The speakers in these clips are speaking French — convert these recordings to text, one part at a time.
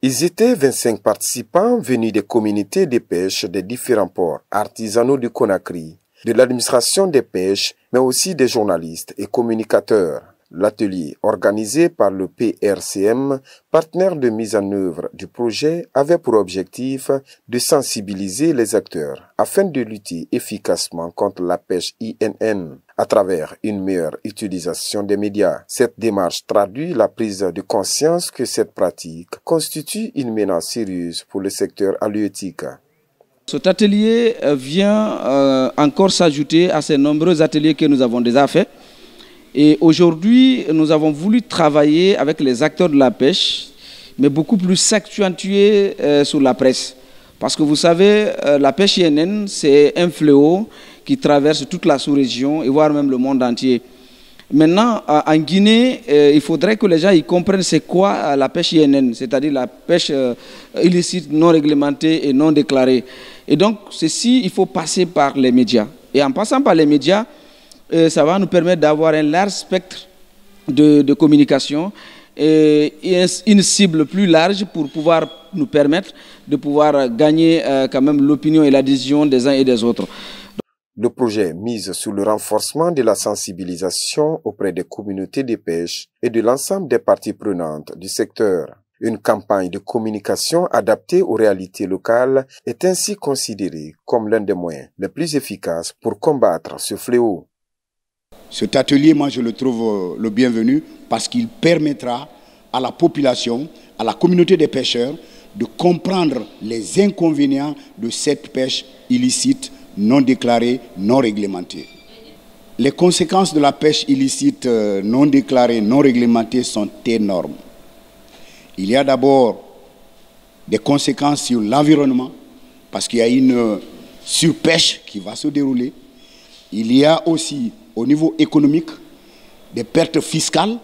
Ils étaient 25 participants venus des communautés de pêche des différents ports artisanaux du Conakry, de l'administration des pêches, mais aussi des journalistes et communicateurs. L'atelier organisé par le PRCM, partenaire de mise en œuvre du projet, avait pour objectif de sensibiliser les acteurs afin de lutter efficacement contre la pêche INN à travers une meilleure utilisation des médias. Cette démarche traduit la prise de conscience que cette pratique constitue une menace sérieuse pour le secteur halieutique. Cet atelier vient encore s'ajouter à ces nombreux ateliers que nous avons déjà faits. Et aujourd'hui, nous avons voulu travailler avec les acteurs de la pêche, mais beaucoup plus s'accentuer sur la presse. Parce que vous savez, la pêche INN, c'est un fléau qui traverse toute la sous-région et voire même le monde entier. Maintenant, en Guinée, il faudrait que les gens comprennent c'est quoi la pêche INN, c'est-à-dire la pêche illicite, non réglementée et non déclarée. Et donc, ceci, il faut passer par les médias. Et en passant par les médias, ça va nous permettre d'avoir un large spectre de communication et une cible plus large pour pouvoir nous permettre de pouvoir gagner quand même l'opinion et l'adhésion des uns et des autres. Le projet mise sur le renforcement de la sensibilisation auprès des communautés de pêche et de l'ensemble des parties prenantes du secteur. Une campagne de communication adaptée aux réalités locales est ainsi considérée comme l'un des moyens les plus efficaces pour combattre ce fléau. Cet atelier, moi, je le trouve le bienvenu parce qu'il permettra à la population, à la communauté des pêcheurs, de comprendre les inconvénients de cette pêche illicite, non déclarée, non réglementée. Les conséquences de la pêche illicite, non déclarée, non réglementée sont énormes. Il y a d'abord des conséquences sur l'environnement parce qu'il y a une surpêche qui va se dérouler. Il y a aussi au niveau économique, des pertes fiscales.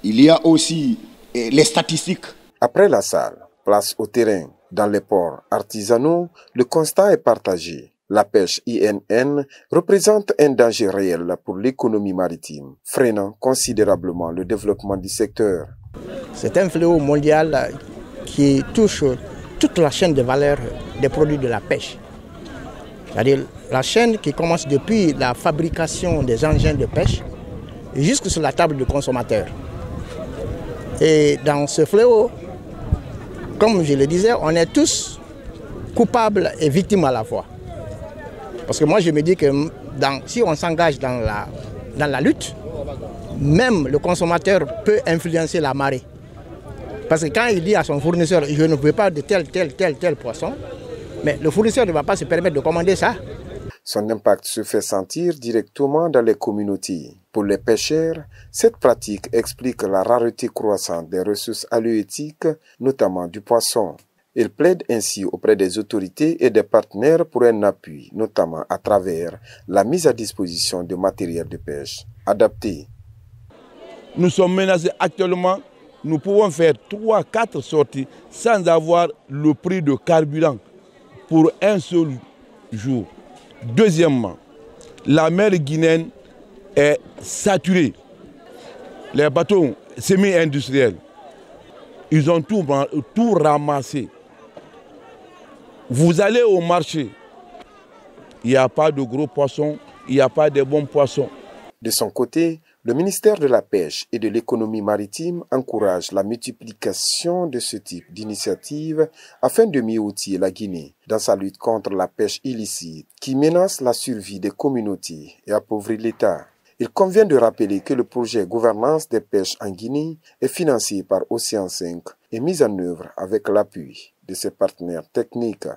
Il y a aussi les statistiques. Après la salle, place au terrain. Dans les ports artisanaux, le constat est partagé. La pêche INN représente un danger réel pour l'économie maritime, freinant considérablement le développement du secteur. C'est un fléau mondial qui touche toute la chaîne de valeur des produits de la pêche. C'est-à-dire la chaîne qui commence depuis la fabrication des engins de pêche jusque sur la table du consommateur. Et dans ce fléau, comme je le disais, on est tous coupables et victimes à la fois. Parce que moi je me dis que si on s'engage dans la lutte, même le consommateur peut influencer la marée. Parce que quand il dit à son fournisseur, je ne veux pas de tel poisson, mais le fournisseur ne va pas se permettre de commander ça. Son impact se fait sentir directement dans les communautés. Pour les pêcheurs, cette pratique explique la rareté croissante des ressources halieutiques, notamment du poisson. Il plaide ainsi auprès des autorités et des partenaires pour un appui, notamment à travers la mise à disposition de matériel de pêche adapté. Nous sommes menacés actuellement. Nous pouvons faire 3-4 sorties sans avoir le prix de carburant pour un seul jour. Deuxièmement, la mer guinéenne est saturée. Les bateaux semi-industriels, ils ont tout ramassé. Vous allez au marché, il n'y a pas de gros poissons, il n'y a pas de bons poissons. De son côté, le ministère de la Pêche et de l'économie maritime encourage la multiplication de ce type d'initiatives afin de mieux outiller la Guinée dans sa lutte contre la pêche illicite qui menace la survie des communautés et appauvrit l'État. Il convient de rappeler que le projet Gouvernance des pêches en Guinée est financé par Océan 5 et mis en œuvre avec l'appui de ses partenaires techniques.